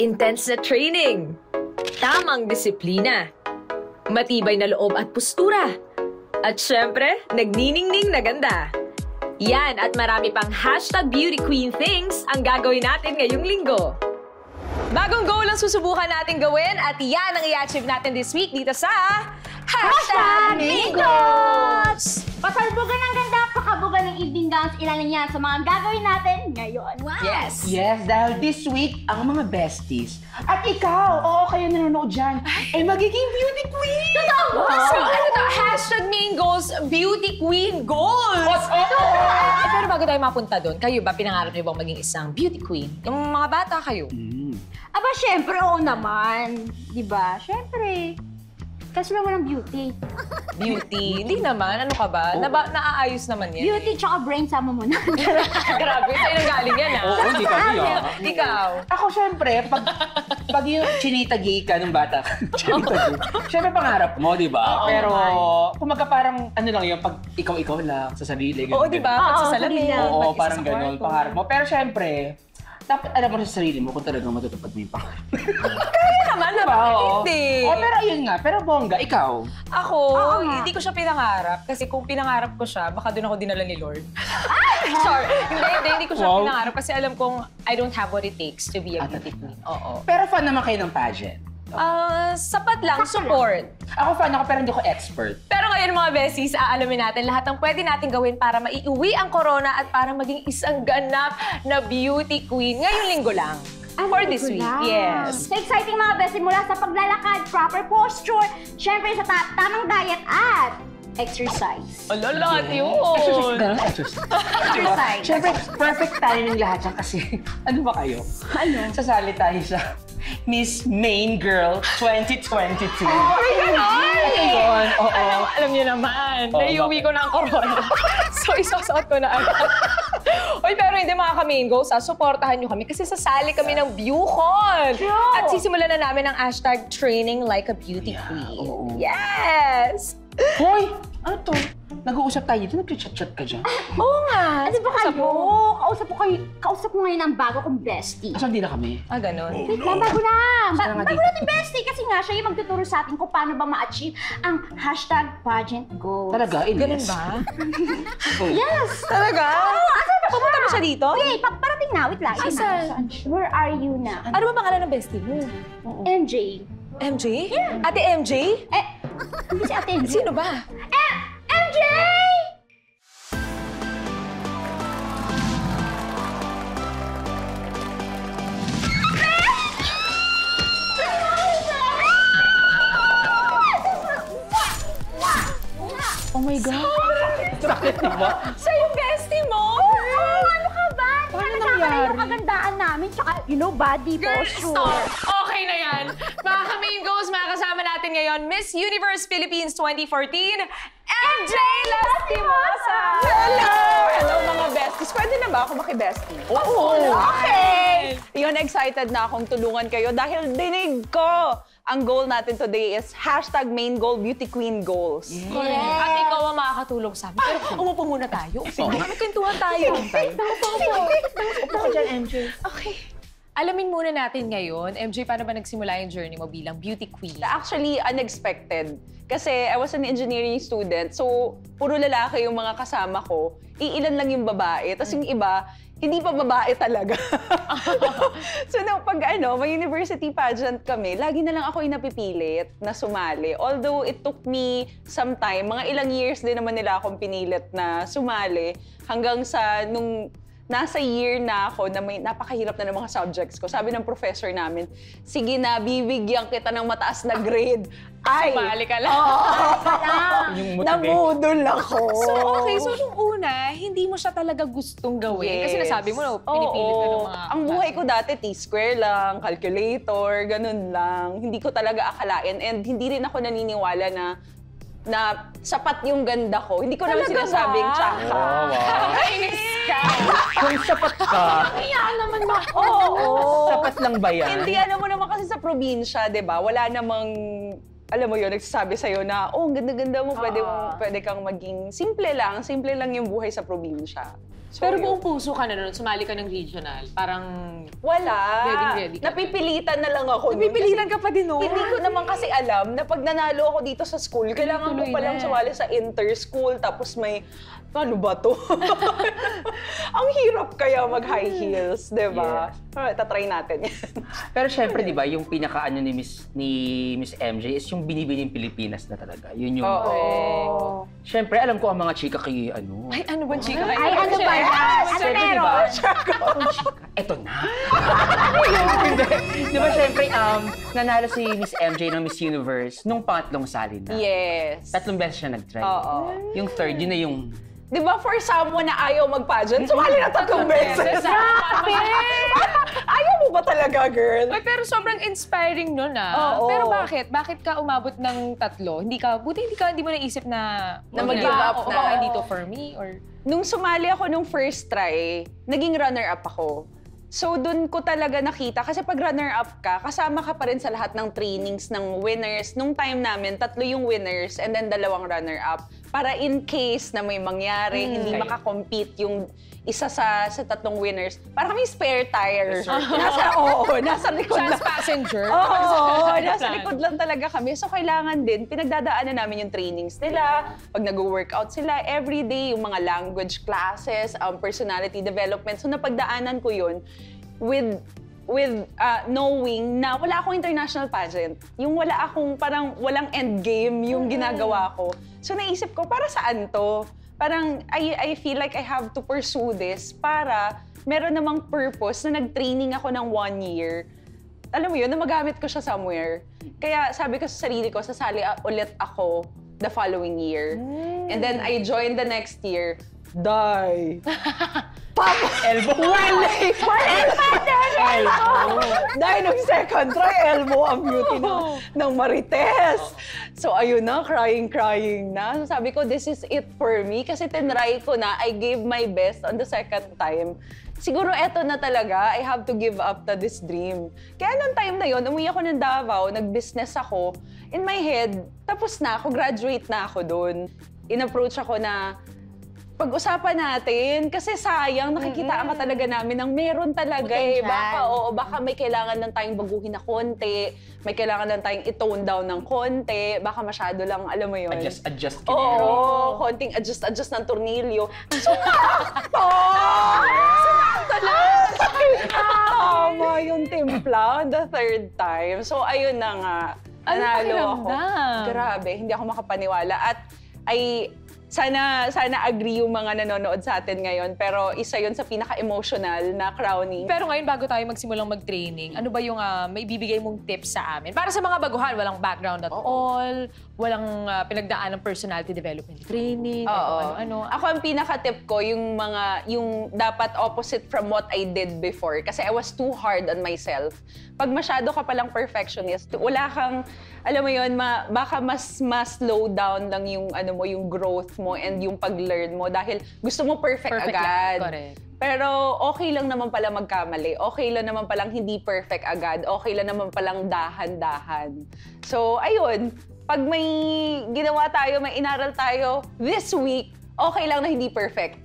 intense na training, tamang disiplina, matibay na loob at postura, at syempre, nagniningning na ganda. Yan at marami pang #BeautyQueen things ang gagawin natin ngayong linggo. Bagong goal ang susubukan natin gawin at yan ang i-achieve natin this week dito sa #Mingos! Pasalbugan ng ganda, pakabugan ng evening gowns, ilan yan sa mga gagawin natin ngayon. Wow. Yes! Yes, dahil this week, ang mga besties. At ikaw, oo kayo nanonood dyan, ay magiging beauty queen! Totoo ba? So ano to? #Mingos Beauty Queen Goals! Pero bago tayo mapunta doon, kayo ba pinangarap niyo bang maging isang beauty queen? Yung mga bata kayo? Aba, syempre, oo naman. Diba? Syempre. Kasi naman ng beauty. Beauty? Hindi naman. Ano ka ba? Naaayos naman yan. Beauty tsaka brain, sama mo na. Grabe, sa'yo nang galing yan, ha? Oo, hindi kami, Ikaw? Ako, syempre, pag yung chinitagi ka nung bata, chinitagi, syempre pangarap mo, di ba? Pero, kumaga parang, ano lang yun, pag ikaw-ikaw lang, sa sarili. Oo, di ba? Pag sa salamin. Oo, parang ganun, pangarap mo. Pero syempre, dapat alam mo sa sarili mo kung talagang matutupad mo yung pangarap. Kaya naman, diba? Hindi. Oh, pero ayun nga, pero bongga, ikaw? Ako, hindi ko siya pinangarap. Kasi kung pinangarap ko siya, baka doon ako dinala ni Lord. Sorry. Hindi ko siya pinangarap kasi alam kong I don't have what it takes to be a beauty queen. Oo. Pero fan naman kayo ng pageant? Sapat lang, support. Ako fan ako, pero hindi ko expert. Pero ngayon mga besties, aalamin natin lahat ng pwede natin gawin para maiuwi ang corona at para maging isang ganap na beauty queen ngayong linggo lang. For this week, yes. So exciting mga besties, mula sa paglalakad, proper posture, syempre sa tamang diet at exercise. Lahat yun! Exercise. Exercise. Siyempre, perfect timing lahat yan kasi, ano ba kayo? Ano? Sasali tayo sa Miss Main Girl 2022. Ganon! Oo. Alam niyo naman, naiuwi ko na ang corona. So, isasuot ko na agad. Uy, pero hindi mga ka-main goals, supportahan niyo kami kasi sasali kami ng BeauCon. At sisimulan na namin ang #training like a beauty queen. Yes! Hoy! Ano to? Nag-uusap tayo dito, nag-chat-chat ka dyan. Oo nga. Ano ba kayo? Kausap ko ngayon ang bago kong bestie. Asan din na kami? Ganon. Wait lang, bago na. Bago natin bestie kasi nga siya yung magtuturo sa atin kung paano ba ma-achieve ang #pageant goals. Talaga? Ganun ba? Yes! Talaga? Oo, asan ba siya? Pupunta ba siya dito? Okay, parating na. Wait lang. Asan? Where are you na? Ano ba pangalan ng bestie mo? MJ. MJ? Ate MJ? Hindi si Ate MJ. Sino ba? MJ! Oh my God! Bakit ba? Siya yung bestie mo? Ano ka ba? Paano Nakakala nangyari? yung kagandaan namin, tsaka, body posture. Okay na yan. Mga ka-main goals, makakasama natin ngayon, Miss Universe Philippines 2014, MJ Lastimosa! Hello! Hello mga besties. Pwede na ba ako maki-bestie? Oo! Okay! Yun, excited na akong tulungan kayo dahil dinig ko! Ang goal natin today is #BeautyQueenGoals. Correct. At ikaw ang makakatulong sa amin. Pero umupo muna tayo. Magkwentuhan tayo. Upo ka dyan, MJ. Okay. Alamin muna natin ngayon, MJ, paano ba nagsimula yung journey mo bilang beauty queen? Actually, unexpected. Kasi I was an engineering student, so puro lalaki yung mga kasama ko. Iilan lang yung babae, tapos yung iba, hindi pa babae talaga. So, pag may university pageant kami, lagi na lang ako yung napipilit na sumali. Although it took me some time, mga ilang years din naman nila akong pinilit na sumali hanggang sa nung nasa year na ako na may napakahirap na ng mga subjects ko. Sabi ng professor namin, sige na, bibigyan kita ng mataas na grade. Ay! Sumali ka lang. Namudol ako. So nung una, hindi mo siya talaga gustong gawin. Yes. Kasi nasabi mo, pinipilit ka ng mga... Ang buhay ko dati, T-square lang, calculator, ganun lang. Hindi ko talaga akalain. And hindi rin ako naniniwala na sapat yung ganda ko. Hindi ko naman sinasabing tsaka. Kainis ka! Kung sapat ka, naman ba? sapat lang ba yan? Hindi, alam mo naman kasi sa probinsya, di ba? Wala namang, alam mo yun, nagsasabi sa'yo na, ang ganda-ganda mo, pwede kang maging simple lang yung buhay sa probinsya. Pero buong puso ka na nun, sumali ka ng regional. Parang Wala. Ready ka Napipilitan na lang ako. napipilitan ka pa din nun. Hindi ko naman kasi alam na pag nanalo ako dito sa school, kailangan ko Tuloy palang na. sumali sa inter-school, tapos may, ano ba to? Ang hirap kaya mag-high heels, di ba? Tatry natin yan. Pero syempre, di ba, yung pinaka-ano ni Miss MJ is yung binibining Pilipinas na talaga. Yun yung... Oo. Syempre, alam ko ang mga chika kay ano. Ay, ano bang chika? Ay, ano ba yan? Ano Syempre, di meron? ba? Ang chika. Eto na. Hindi. Di ba, syempre, nanalo si Miss MJ ng Miss Universe nung pangatlong sali na. Yes. 3 beses siya nag-try. Oo. Yung third, yun na yung... Di ba for someone na ayaw mag-pageant, sumali na 3 beses. Ayaw mo ba talaga, girl? Ay, pero sobrang inspiring nun Oo. Pero bakit? Bakit ka umabot ng 3? Hindi mo naisip na... Na mag-give up o na. baka hindi to for me? Or... Nung sumali ako nung first try, naging runner-up ako. So, dun ko talaga nakita, kasi pag runner-up ka, kasama ka pa rin sa lahat ng trainings ng winners. Nung time namin, 3 yung winners and then 2 runner-up. Para in case na may mangyari, hindi makakompete yung isa sa 3 winners. Para kami spare tires. Nasa likod lang. As passenger? Oo, nasa likod lang talaga kami. So, kailangan din, pinagdadaanan namin yung trainings nila. Pag nag-workout sila, everyday, yung mga language classes, personality development. So, napagdaanan ko yun with knowing na wala akong international pageant. Yung wala akong, parang walang end game yung ginagawa ko. So, naisip ko, para saan to? Parang, I feel like I have to pursue this para meron namang purpose na nag-training ako ng 1 year. Alam mo yun, na magamit ko siya somewhere. Kaya sabi ko sa sarili ko, sasali ulit ako the following year. And then I joined the next year. Die! Papa! Elbow! Elbow! Dahil nung second try, elbow ang beauty ng Marites. So ayun na, crying na. So sabi ko, this is it for me. Kasi tinry ko na, I gave my best on the second time. Siguro eto na talaga, I have to give up to this dream. Kaya nung time na yon, umuwi ako ng Davao, nag-business ako. In my head, tapos na ako, graduate na ako doon. In-approach ako na, pag-usapan natin, kasi sayang, nakikitaan ka talaga namin ng meron talaga eh. Baka may kailangan lang tayong baguhin na konti, may kailangan lang tayong i-tone down ng konti, baka masyado lang, alam mo yun. Adjust Oo, konting adjust ng tornilyo. Sumakto! Sumakto lang! Tama yung timpla on the third time. So, ayun na nga. Nanalo ako. Grabe, hindi ako makapaniwala. At sana agree yung mga nanonood sa atin ngayon, pero isa yun sa pinaka-emotional na crowning. Pero ngayon, bago tayo magsimulang mag-training, ano ba yung may bibigay mong tips sa amin? Para sa mga baguhan, walang background at all, walang pinagdaan ng personality development training, ano-ano. Ako, ang pinaka-tip ko, yung dapat opposite from what I did before. Kasi I was too hard on myself. Pag masyado ka palang perfectionist, wala kang, alam mo yun, baka mas slow down lang yung, yung growth mo and yung pag-learn mo dahil gusto mo perfect agad. Correct. Pero okay lang naman pala magkamali. Okay lang naman palang hindi perfect agad. Okay lang naman palang dahan-dahan. So, ayun. Pag may ginawa tayo, may inaral tayo this week, okay lang na hindi perfect.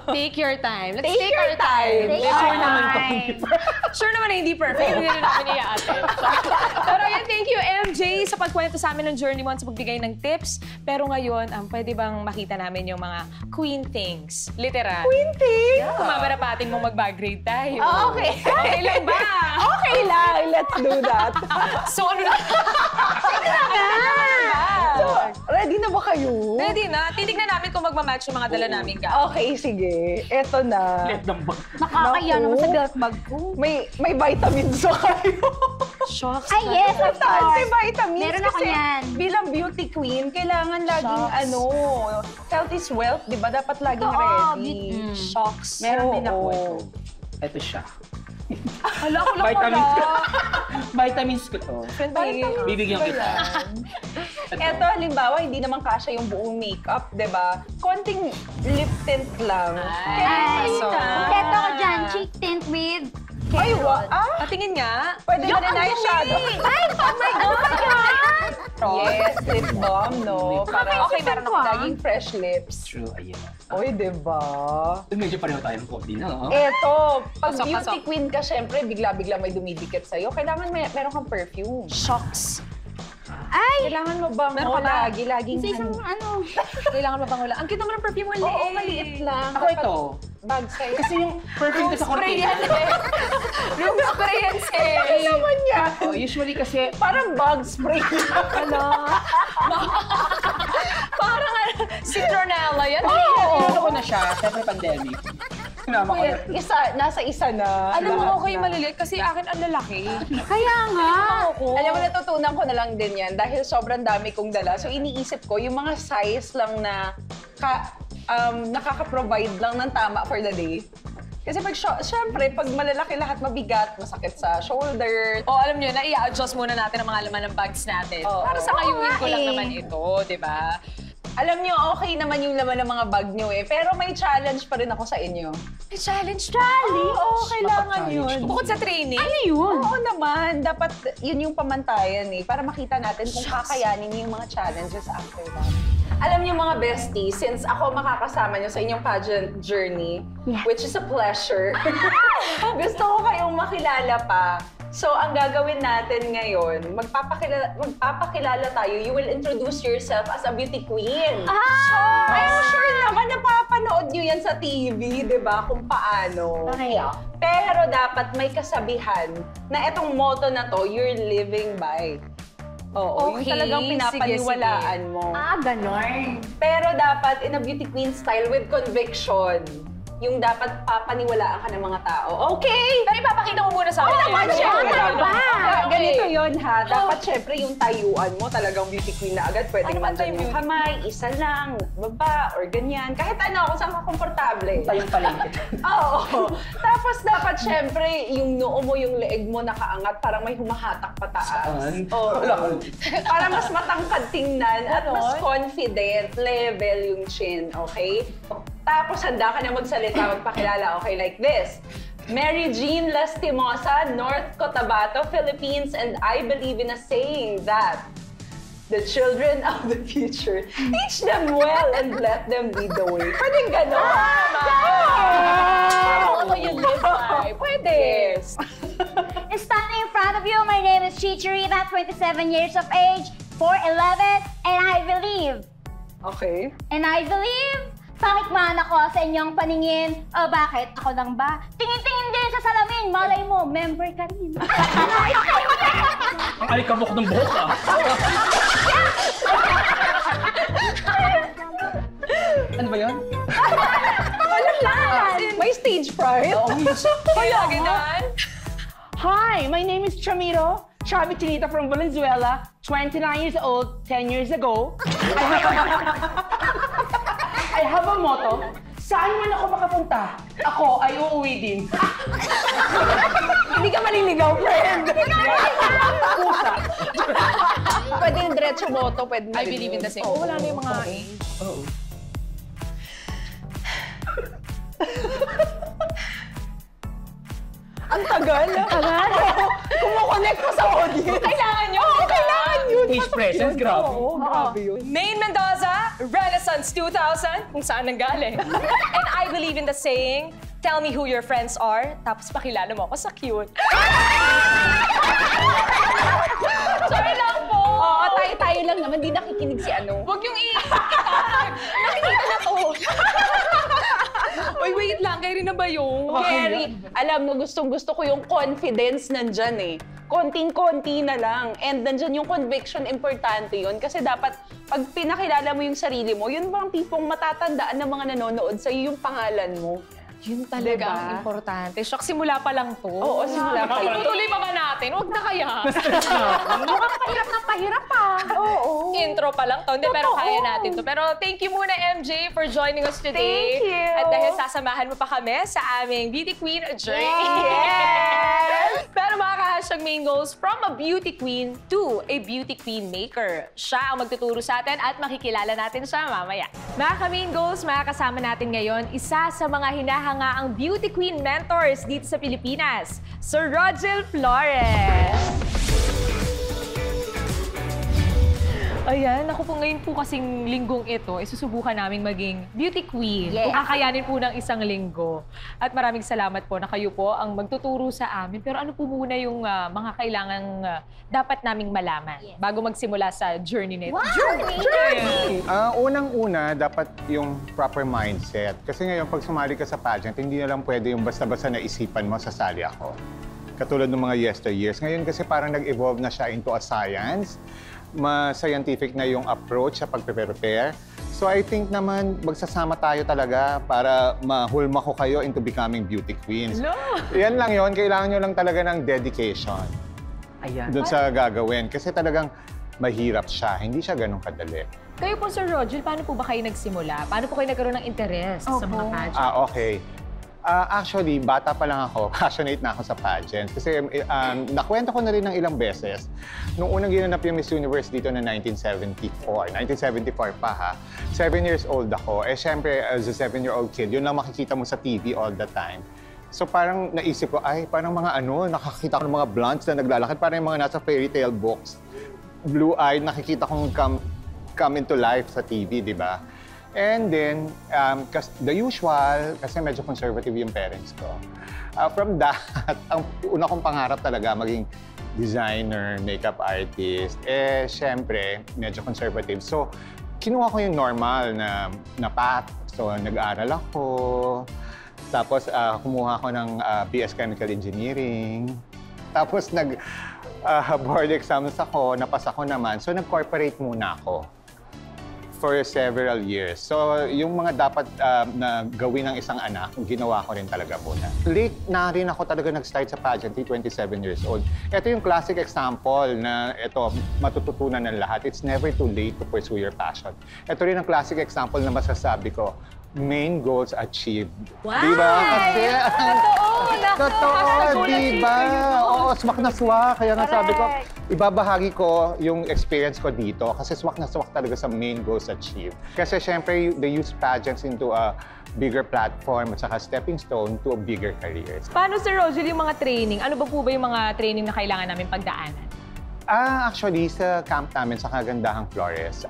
Take your time. Let's Take your time. Take your time. Sure naman na hindi perfect. Hindi rin namin i-attend. Pero yan, thank you, MJ, sa pagkwento sa amin ng journey mo at sa pagbigay ng tips. Pero ngayon, pwede bang makita namin yung mga queen things? Literal. Queen thing? Yeah. Kumamarapating mong mag-bag grade tayo. Okay. Okay lang ba? Okay lang. Let's do that. So, ano na? So, ready na ba kayo? Ready na. Titignan namin kung magmamatch yung mga dala namin ka. Okay, sige. Eto na. Let them bag. Nakakaya Naku. naman sa belt bag ko. May vitamins ba kayo? Shocks. Ay, yes, of Importante course. vitamins. Meron ako kasi yan. bilang beauty queen, kailangan laging health is wealth, di ba? Dapat laging Oo, ready. Shocks. Meron din ako Oo. ito. Ito siya. Hala ko lang Vitamins ko. pala. Vitamins ko to. Bibigyan kita. Eto, halimbawa, hindi naman kasya yung buong makeup, di ba? Konting lip tint lang. Ay, ito ko dyan, cheek tint with Ay, Patingin nga. Pwede na rin eyeshadow. Ay, oh my God! Charot. Yes, lip balm, no? Para Okay, meron ako. laging fresh lips. True, ayun. Oy, diba? Medyo pareho tayong coffee na, no? Eto, pag Pasok, beauty pasok. queen ka, syempre, bigla-bigla may dumidikit sa'yo. Kailangan meron kang perfume. Shocks. Ay! Kailangan mo bang Meron ka ba? laging Isang ano. Kailangan mo bang wala? Ang cute naman ng perfume mo. Oo, maliit lang. Ako ito. Bag size. Kasi yung perfume ko sa Spray cortina. yan eh. Room spray yan eh. naman niya. Oh, usually kasi, Parang bug spray. Parang citronella yan. ano ko na siya, syempre pandemic. Sinama ko na. Nasa isa na. Alam mo, Lahat okay na. maliliit kasi akin ang lalaki. Kaya nga. Alam mo, natutunan ko na lang din yan dahil sobrang dami kong dala. So, iniisip ko, yung mga size lang na nakaka-provide lang ng tama for the day. Kasi syempre, pag malalaki lahat, mabigat, masakit sa shoulder. O alam niyo na, i-adjust muna natin ang mga laman ng bags natin. Oo. Para sa ngayuin ko lang eh. naman ito, di ba? Alam niyo, okay naman yung laman ng mga bag niyo eh. Pero may challenge pa rin ako sa inyo. May challenge. Oo, kailangan Mapag-challenge yun. to. Bukod sa training. Ano yun? Oo naman. Dapat yun yung pamantayan eh. Para makita natin kung kakayanin niyo yung mga challenges after that. Alam niyo mga besties, since ako makakasama niyo sa inyong pageant journey, which is a pleasure, gusto ko kayong makilala pa. So, ang gagawin natin ngayon, magpapakilala tayo. You will introduce yourself as a beauty queen. I'm sure naman napapanood niyo yan sa TV, di ba? Kung paano. Okay. Pero dapat may kasabihan na itong motto na to, you're living by. Oo, Okay, yung talagang pinapaniwalaan mo. Ganon. Pero dapat in a beauty queen style with conviction. Yung dapat papaniwalaan ka ng mga tao. Okay! Pero ipapakita mo muna sa akin. Naman, syempre. Ano ba? Ganito yun ha. Dapat syempre yung tayuan mo talagang beauty queen na agad. Pwedeng Ano ba nandyan tayo yung beauty kamay, isa lang, baba, or ganyan. Kahit ano, kung saan ka komportable. tayong palengke. Oo. Tapos dapat syempre yung noo mo, yung leeg mo nakaangat, parang may humahatak pataas. Saan? Oo. Wala ko. Para mas matangkad tingnan at Ganon? mas confident level yung chin, okay? Tapos handa ka na magsalita, magpakilala, okay, like this. Mary Jean Lastimosa, North Cotabato, Philippines, and I believe in a saying that the children of the future, teach them well and let them lead the way. Pwedeng gano'n. Ako yung live by. Pwede. Standing in front of you, my name is Chicharita, 27 years of age, 4'11", and I believe, Okay. pangit man ako sa inyong paningin. O bakit? Ako lang ba? Tingin-tingin din sa salamin. Malay mo, member ka rin. Ang alikabok ng buhok ah. Ano ba yun? May stage fright. Kaya ganun. Hi, my name is Chamiro, Chavi Chinita from Valenzuela, 29 years old, 10 years ago. I have a motto, saan man ako makapunta, ako ay uuwi din. Hindi ka maliligaw, friend. Pusa. Pwede yung diretso moto, pwede I believe in the same. Oo, Wala na yung mga Oo. Ang tagal. Kumukonect mo sa audience. Kailangan nyo. Kailangan yun. Stage presence, grabe. Oo, grabe yun. Maine Mendoza, Renaissance 2000, kung saan nanggaling. And I believe in the saying, tell me who your friends are, tapos pakilala mo ako sa cute. Sorry lang po. Oo, tayo lang naman. Di nakikinig si ano. Huwag yung nakikita na to. Uy, wait lang. Kayo rin na ba yung? Gary, alam mo, gustong-gusto ko yung confidence nandyan eh. Konting-konti na lang. And nandyan yung conviction, importante yun. Kasi dapat, pag pinakilala mo yung sarili mo, yun bang tipong matatandaan ng mga nanonood sa'yo yung pangalan mo. Yun talaga Diba? ang importante. Shock, simula pa lang to. Oo, simula pa lang. Tutuloy pa ba natin? Huwag na kaya. Pahirap na pahirap pa. Oo. Intro pa lang to. Hindi, pero kaya natin to. Pero thank you muna, MJ, for joining us today. Thank you. At dahil sasamahan mo pa kami sa aming Beauty Queen journey. Yes! Pero mga ka-hashtag main goals, from a beauty queen to a beauty queen maker. Siya ang magtuturo sa atin at makikilala natin siya mamaya. Mga ka-main goals, makakasama natin ngayon, isa sa mga hinahangaang beauty queen mentors dito sa Pilipinas, Sir Rogel Flores. Ayan, ako po ngayon po kasing linggong ito, susubukan naming maging beauty queen. Yes. Kung kakayanin po ng isang linggo. At maraming salamat po na kayo po ang magtuturo sa amin. Pero ano po muna yung mga kailangang dapat naming malaman bago magsimula sa journey nito? Wow! Journey! Unang-una, dapat yung proper mindset. Kasi ngayon, pag sumali ka sa pageant, hindi na lang pwede yung basta-basta naisipan mo, sasali ako. Katulad ng mga yesteryears. Ngayon kasi parang nag-evolve na siya into a science. Mas scientific na yung approach sa pag-prepare. So I think naman, magsasama tayo talaga para mahulma ko kayo into becoming beauty queens. No. Yan lang yun. Kailangan nyo lang talaga ng dedication Ayan. doon sa gagawin. Kasi talagang mahirap siya. Hindi siya ganun kadali. Kayo po, Sir Rogel, paano po ba kayo nagsimula? Paano po kayo nagkaroon ng interest sa mga pageant? Okay. Actually, bata pa lang ako, passionate na ako sa pageant. Kasi nakwento ko na rin ng ilang beses. Nung unang ginanap yung Miss Universe dito na 1974. 1974 pa ha. 7 years old ako. Eh syempre, as a 7-year-old kid, yun lang makikita mo sa TV all the time. So parang naisip ko, ay parang mga nakakita ko ng mga blondes na naglalakad. Parang yung mga nasa fairy tale books. Blue-eyed, nakikita kong come into life sa TV, di ba? And then, the usual, kasi medyo conservative yung parents ko. From that, ang una kong pangarap talaga, maging designer, makeup artist. Eh, syempre, medyo conservative. So, kinuha ko yung normal na path. So, nag-aaral ako. Tapos, kumuha ko ng BS Chemical Engineering. Tapos, board exams ako, napasa ko naman. So, nag-corporate muna ako for several years. So, yung mga dapat na gawin ng isang anak, ginawa ko rin talaga muna. Late na rin ako talaga nag-start sa pageantry, 27 years old. Ito yung classic example na ito, matututunan ng lahat. It's never too late to pursue your passion. Ito rin ang classic example na masasabi ko, main goals achieved. Wow! Diba? Kasi, totoo, diba? Oo, swak na swak. Kaya nga sabi ko, ibabahagi ko yung experience ko dito kasi swak na swak talaga sa main goals achieved. Kasi syempre, they use pageants into a bigger platform at saka stepping stone to a bigger career. Paano, Sir Rogel, yung mga training? Ano ba po ba yung mga training na kailangan namin pagdaanan? Actually, sa camp namin sa Kagandahang Flores,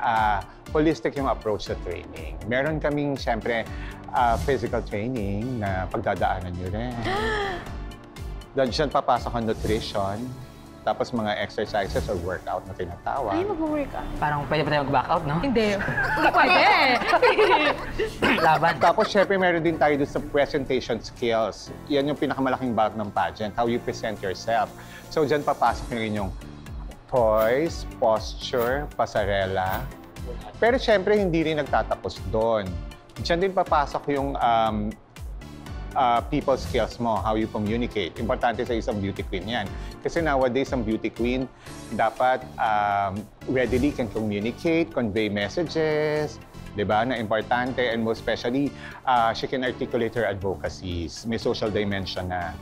holistic yung approach sa training. Meron kaming, syempre, physical training na pagdadaanan nyo rin. Diyan papasok ang nutrition, tapos mga exercises or workout na tinatawag. Ay, mag-workout. Parang pwede pa tayo mag-back out, no? Hindi. Hindi pwede. Laban. Tapos, syempre, meron din tayo doon sa presentation skills. Yan yung pinakamalaking bulk ng pageant, how you present yourself. So, dyan papasok yung inyong poise, posture, pasarela. Pero syempre, hindi rin nagtatapos doon. Diyan din papasok yung people skills mo, how you communicate. Importante sa isang beauty queen yan. Kasi nowadays, ang beauty queen dapat readily can communicate, convey messages, di ba, na importante. And most especially, she can articulate her advocacies. May social dimension na.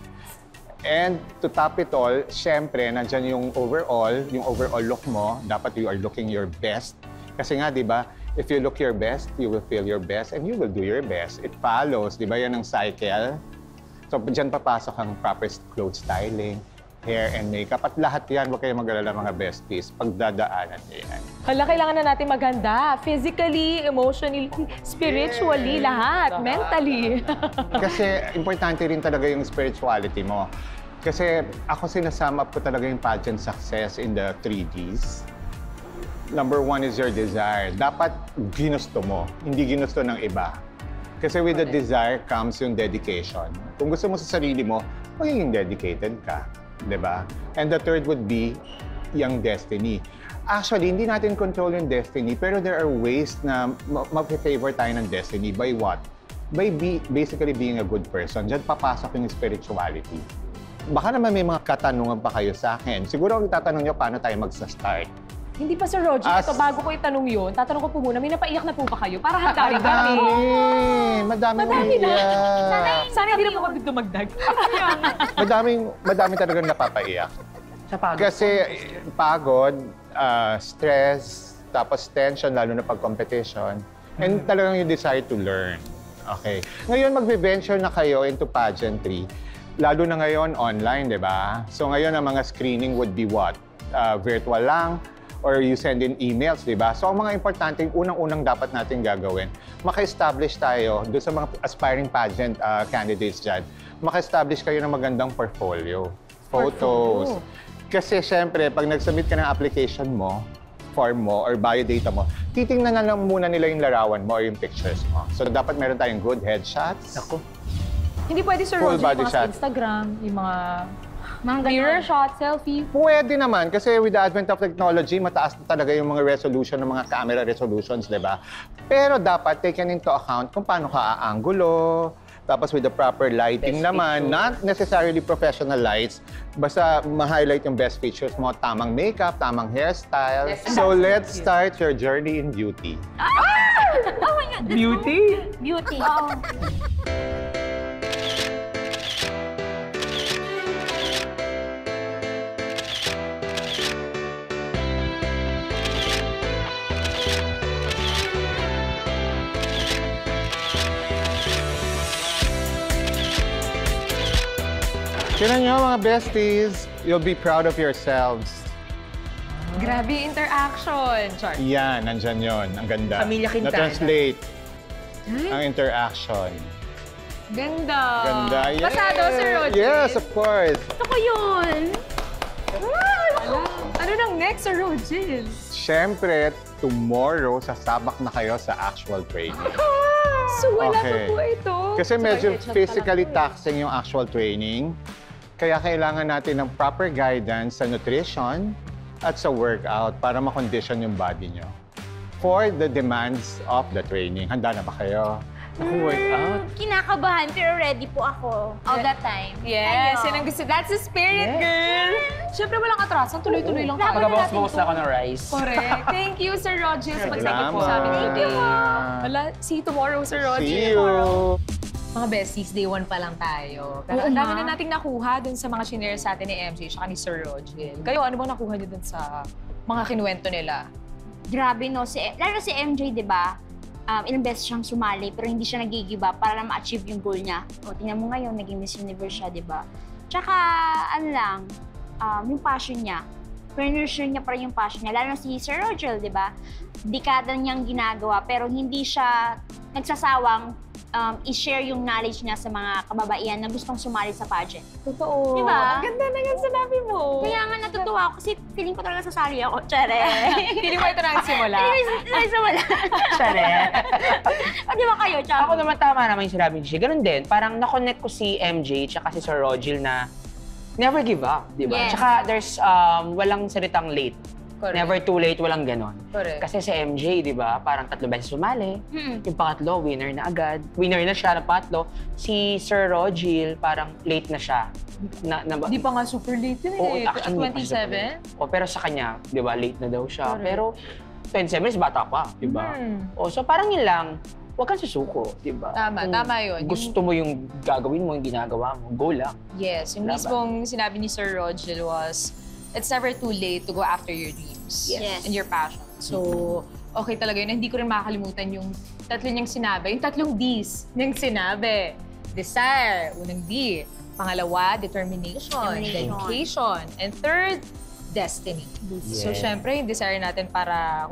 And to top it all, syempre, nandyan yung overall look mo, dapat you are looking your best. Kasi nga, di ba, if you look your best, you will feel your best and you will do your best. It follows, di ba, yan ang cycle. So, dyan papasok ang proper clothes styling, hair and makeup. At lahat yan, huwag kayong mag-alala mga besties, pagdadaanan yan. Hala, kailangan na natin maganda. Physically, emotionally, spiritually, lahat. Mentally. Kasi importante rin talaga yung spirituality mo. Kasi ako sinasum up ko talaga yung pageant success in the 3Ds. Number 1 is your desire. Dapat ginusto mo, hindi ginusto ng iba. Kasi with the desire comes yung dedication. Kung gusto mo sa sarili mo, magiging dedicated ka. Diba? And the third would be yung destiny. Actually, hindi natin control yung destiny, pero there are ways na mag-favor tayo ng destiny. By what? By basically being a good person. Diyan papasok yung spirituality. Baka naman may mga katanungan pa kayo sa akin. Siguro ang tatanong nyo, paano tayo mag-start? Hindi pa, Sir Roger. Ito, bago ko itanong yun, tatanong ko po muna, may napaiyak na po ba kayo? Para handa rin kami. Madami na. Sana hindi na po kami dumagdag. Madami talagang napapaiyak. Sa pagod. Kasi pagod, stress, tapos tension, lalo na pag-competition, and talagang yung desire to learn. Okay. Ngayon, magbe-venture na kayo into pageantry. Lalo na ngayon, online, di ba? So ngayon, ang mga screening would be what? Virtual lang, or you send in emails, di ba? So ang mga importante, unang-unang dapat natin gagawin, maka-establish tayo doon sa mga aspiring pageant candidates dyan, maka-establish kayo ng magandang portfolio, photos. Kasi syempre, pag nag-submit ka ng application mo, form mo, or biodata mo, titingnan na lang muna nila yung larawan mo or yung pictures mo. So dapat meron tayong good headshots. Ako. Hindi pwede, Sir Full Roger, body yung mga shot. sa Instagram, yung mga mirror shot, selfie. Pwede naman, kasi with the advent of technology, mataas na talaga yung mga resolution ng mga camera resolutions, di ba? Pero dapat taken into account kung paano ka aangulo, tapos with the proper lighting Best naman, picture. not necessarily professional lights, basta ma-highlight yung best pictures mo, tamang makeup, tamang hairstyle. So let's start your journey in beauty. Oh my God. Beauty? Beauty. Tignan nyo mga besties, you'll be proud of yourselves. Grabe yung interaction. Char. Yan, nandyan yon. Ang ganda. Pamilya Quintana. Na-translate ang interaction. Ganda. Ganda. Yes. Pasado, Sir Roger. Yes, of course. Gusto ko yun. Ano nang next, Sir Roger? Siyempre, tomorrow, sasabak na kayo sa actual training. So, wala Okay. pa po ito. Kasi So, medyo headshot pa lang physically po eh. taxing yung actual training. Kaya kailangan natin ng proper guidance sa nutrition at sa workout para ma-condition yung body nyo for the demands of the training. Handa na ba kayo? Workout? Kinakabahan pero ready po ako all the time. Yes, Kayo? yan ang gusto. That's the spirit, Yes. girl. Siyempre, walang atrasan. Tuloy-tuloy lang tayo. Magabawas-bawas na ako ng rice. Correct. Thank you, Sir Roger, sa pagsabot po Salamat. sa amin Thank today. you. Wala, see you tomorrow, Sir Roger. See you! Mga besties, day 1 pa lang tayo. Pero Oo ang dami nga. na nating nakuha dun sa mga shinare sa atin ni MJ at ni Sir Roger. Kayo, ano bang nakuha niyo dun sa mga kinuwento nila? Grabe no, lalo si MJ, di ba? Ilang beses siyang sumali pero hindi siya nag-give up para na ma-achieve yung goal niya. O, tingnan mo ngayon, naging Miss Universe siya, di ba? Tsaka, ano lang, yung passion niya. Nurture niya pa rin yung passion niya. Lalo na si Sir Roger, di ba? Dekada niyang ginagawa pero hindi siya nagsasawang i-share yung knowledge niya sa mga kababaihan na gustong sumali sa pageant. Totoo. Di ba? Ang ganda na yung sinabi mo. Kaya nga natutuwa ako kasi feeling ko talaga sasali ako. Tsare! Hindi mo ito nagsimula. Wala. Tsare. O di ba kayo, Chang? Ako naman tama naman yung sinabi ni Shi. Ganun din. Parang na-connect ko si MJ tsaka si Sir Rogel na never give up, di ba? Yes. Tsaka there's walang salitang late. Correct. Never too late, walang ganon. Correct. Kasi si MJ, di ba, parang 3 beses sumali. Mm. Yung pangatlo, winner na agad. Winner na siya ng pangatlo. Si Sir Rogel, parang late na siya. Di pa nga super late yun Oo, eh. actually, At hindi pa siya 27? O, pero sa kanya, di ba, late na daw siya. Correct. Pero 27 is bata pa, di ba? O, so parang yun lang, huwag kang susuko, di ba? Tama, Kung tama yun. Gusto mo yung gagawin mo, yung ginagawa mo, go lang. Yes, yung Laban. mismong sinabi ni Sir Roger was, it's never too late to go after your dreams Yes. and your passion. So, okay talaga yun. Hindi ko rin makakalimutan yung tatlo niyang sinabi. Yung tatlong Ds niyang sinabi. Desire, unang D. Pangalawa, determination, dedication. And third, destiny. So, Yes. syempre, yung desire natin para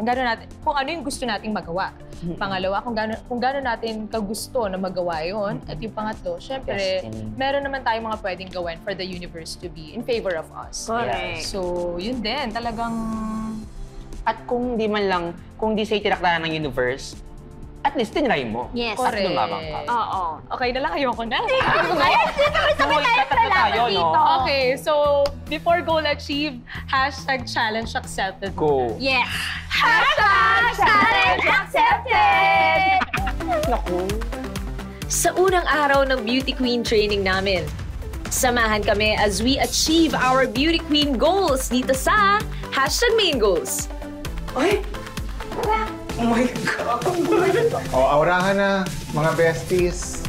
kung ano yung gusto nating magawa. Pangalawa, kung gaano natin kagusto na magawa yun. At yung pangatlo, syempre, Destiny. meron naman tayong mga pwedeng gawin for the universe to be in favor of us. Correct. So, yun din. Talagang... At kung di man lang, kung di sa'yo tinakdanan ng universe, at least tinry mo. Yes. At lumabang ka. Oo. Okay na lang, ayoko na. Sabay tayo, no? Okay, so, before goal achieved, #challenge accepted. Go. Yes. #challenge accepted! Naku. Sa unang araw ng Beauty Queen training namin, samahan kami as we achieve our Beauty Queen goals dito sa #maingoals. Ay! Oh my God! O, aurahan na, mga besties.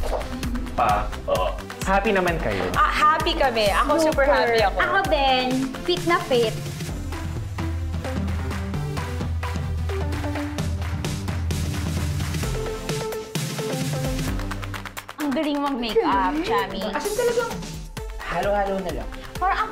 Happy naman kayo. Happy kami. Ako super happy ako. Ako din, fit na fit. Ang galing mag-makeup, Chami. Kasi talagang halo-halo na lang. Parang ang